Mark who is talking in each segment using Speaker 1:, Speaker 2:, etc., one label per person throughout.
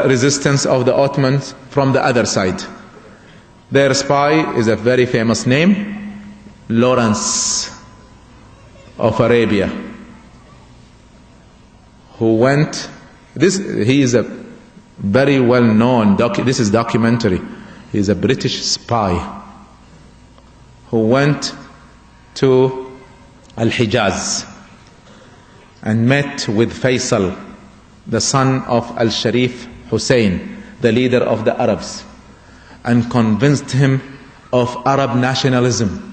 Speaker 1: resistance of the Ottomans from the other side. Their spy is a very famous name, Lawrence of Arabia, who went, he is a very well known, this is documentary, he is a British spy who went to Al-Hijaz and met with Faisal, the son of Al-Sharif Hussein, the leader of the Arabs, and convinced him of Arab nationalism.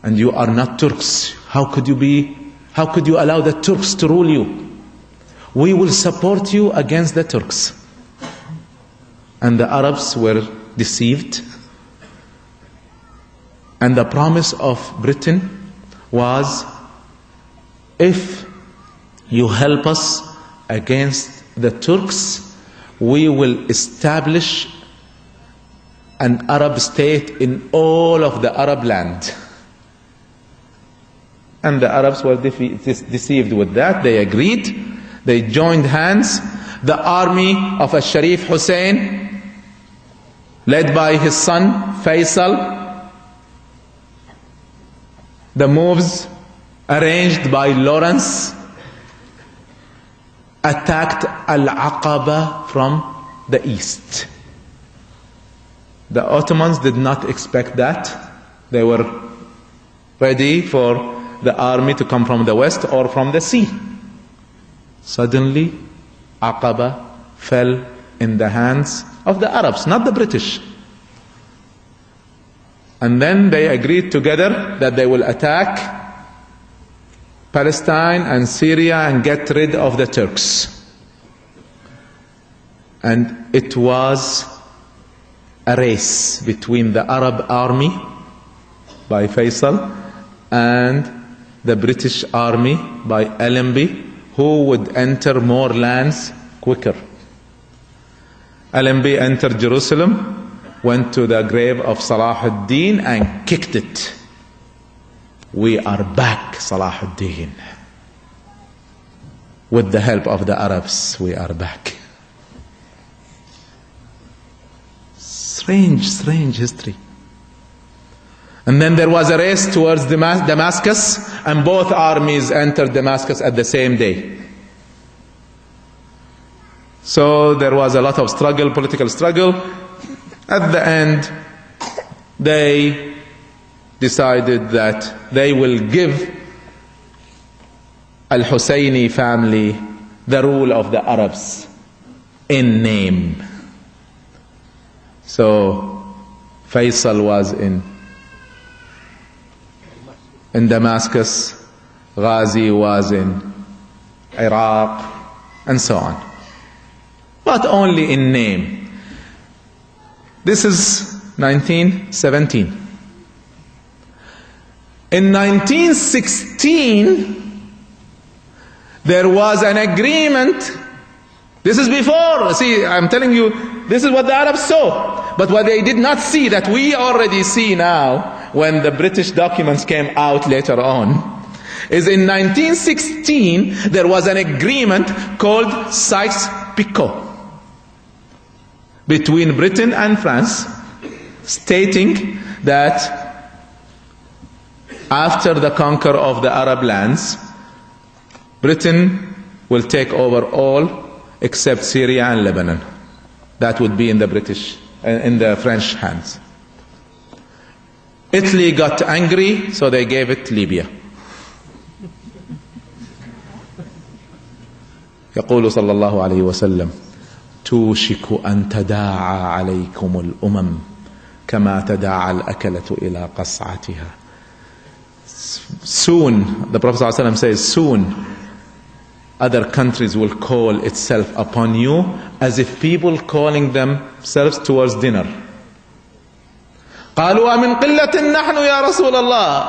Speaker 1: And you are not Turks. How could you allow the Turks to rule you? We will support you against the Turks. And the Arabs were deceived. And the promise of Britain was, if you help us against the Turks, we will establish an Arab state in all of the Arab land. And the Arabs were deceived with that. They agreed. They joined hands. The army of Al-Sharif Hussein, led by his son Faisal, the moves arranged by Lawrence, attacked Al-Aqaba from the east. The Ottomans did not expect that. They were ready for the army to come from the west or from the sea. Suddenly, Aqaba fell in the hands of the Arabs, not the British. And then they agreed together that they will attack Palestine and Syria and get rid of the Turks. And it was a race between the Arab army by Faisal and the British army by Allenby, who would enter more lands quicker. Allenby entered Jerusalem, went to the grave of Salah ad-Din and kicked it. We are back, Salah ad-Din. With the help of the Arabs, we are back. Strange, strange history. And then there was a race towards Damascus, and both armies entered Damascus at the same day. So there was a lot of struggle, political struggle. At the end, they decided that they will give Al-Husayni family the rule of the Arabs in name. So Faisal was in Damascus, Ghazi was in Iraq, and so on. But only in name. This is 1917. In 1916, there was an agreement. This is before, see, I'm telling you, this is what the Arabs saw. But what they did not see, that we already see now, when the British documents came out later on, is in 1916, there was an agreement called Sykes-Picot between Britain and France, stating that after the conquer of the Arab lands, Britain will take over all except Syria and Lebanon. That would be in the French hands. Italy got angry, so they gave it Libya. يقول صلى الله عليه وسلم: توشك أن تداعى عليكم الأمم كما تداعى الأكلة إلى قصعتها. Soon, the Prophet ﷺ says, soon other countries will call itself upon you as if people calling themselves towards dinner. قالوا أمن قلة نحن يا رسول الله?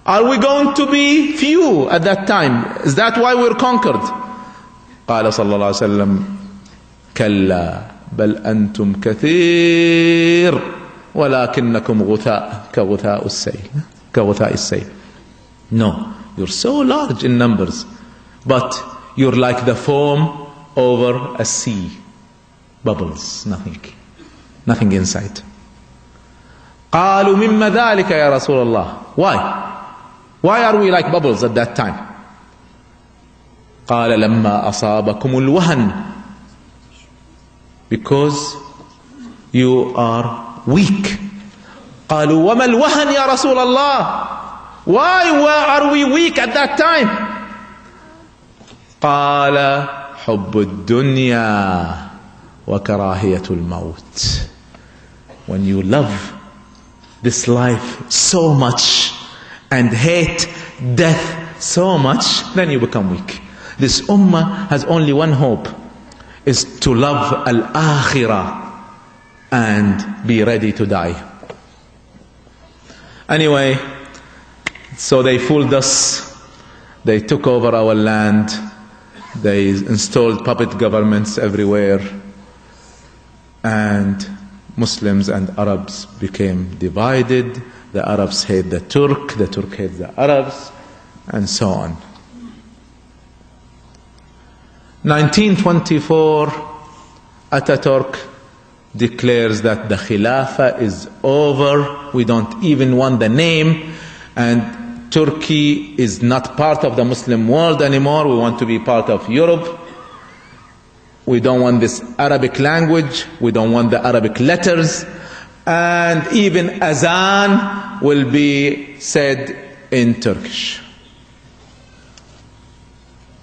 Speaker 1: Are we going to be few at that time? Is that why we're conquered? قال صلى الله عليه وسلم: كلا بل أنتم كثير ولكنكم غثاء كغثاء السيل. No, you're so large in numbers, but you're like the foam over a sea. Bubbles, nothing inside. قالوا مما ذلك يا رسول الله. Why are we like bubbles at that time? قال لما أصابكم الوهن. Because you are weak. قالوا وما الوهن يا رسول الله. Why are we weak at that time? قال حب الدنيا وكراهية الموت. When you love this life so much and hate death so much, then you become weak. This ummah has only one hope, is to love al-akhirah and be ready to die. Anyway, so they fooled us. They took over our land. They installed puppet governments everywhere. And Muslims and Arabs became divided. The Arabs hate the Turk hates the Arabs, and so on. 1924, Ataturk declares that the Khilafah is over. We don't even want the name, and Turkey is not part of the Muslim world anymore. We want to be part of Europe. We don't want this Arabic language. We don't want the Arabic letters. And even Azan will be said in Turkish.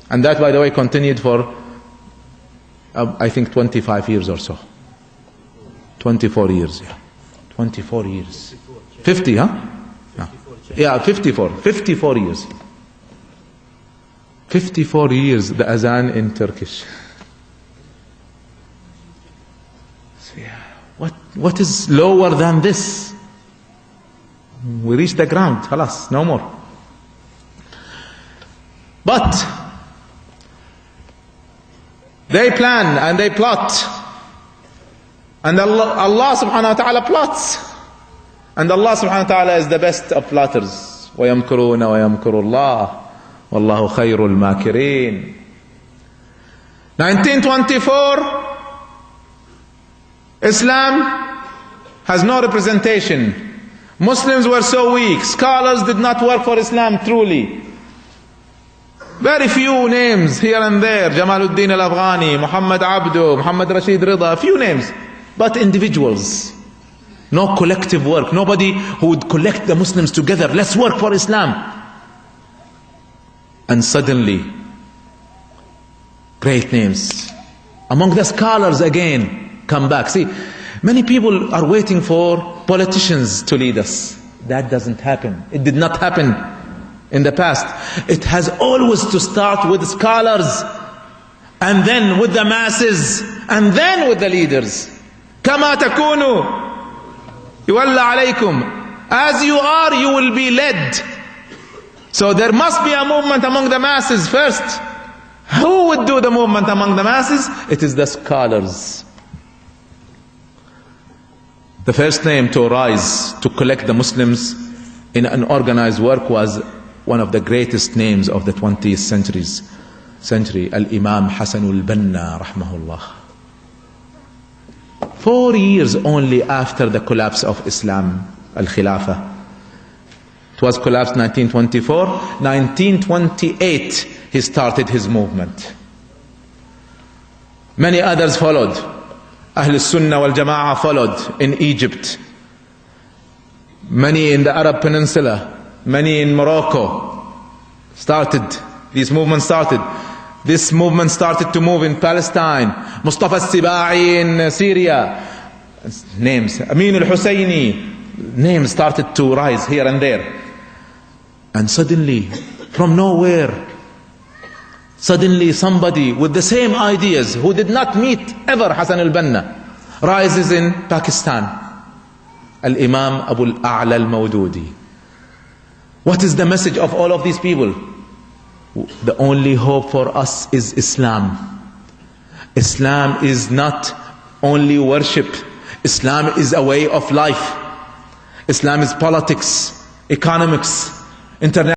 Speaker 1: And that, by the way, continued for, I think, 25 years or so. 24 years, yeah. 24 years. 50, huh? Yeah, 54. 54 years. 54 years, the Azan in Turkish. What is lower than this? We reached the ground, halas, no more. But they plan and they plot, and Allah subhanahu wa ta'ala plots, and Allah subhanahu wa ta'ala is the best of plotters. وَيَمْكُرُونَ وَيَمْكُرُ اللَّهُ وَاللَّهُ خَيْرُ الْمَاكِرِينَ. 1924, Islam has no representation. Muslims were so weak. Scholars did not work for Islam truly. Very few names here and there. Jamaluddin al-Afghani, Muhammad Abdu, Muhammad Rashid Rida, few names. But individuals. No collective work. Nobody who would collect the Muslims together. Let's work for Islam. And suddenly, great names. Among the scholars again, come back. See, many people are waiting for politicians to lead us. That doesn't happen. It did not happen in the past. It has always to start with scholars, and then with the masses, and then with the leaders. كما تكونوا يولى عليكم. As you are, you will be led. So there must be a movement among the masses first. Who would do the movement among the masses? It is the scholars. The first name to rise to collect the Muslims in an organized work was one of the greatest names of the 20th century, Al-Imam Hassan al-Banna, rahmahullah. 4 years only after the collapse of Islam, Al-Khilafah. It was collapsed 1924. 1928, he started his movement. Many others followed. Ahl Sunnah wal Jama'ah followed in Egypt. Many in the Arab Peninsula, many in Morocco started. These movements started. This movement started to move in Palestine. Mustafa al-Sibai in Syria. Names. Amin al-Husayni. Names started to rise here and there. And suddenly, from nowhere, suddenly somebody with the same ideas, who did not meet ever Hassan al-Banna, rises in Pakistan. Al-Imam Abu al-A'la al-Mawdudi. What is the message of all of these people? The only hope for us is Islam. Islam is not only worship. Islam is a way of life. Islam is politics, economics, international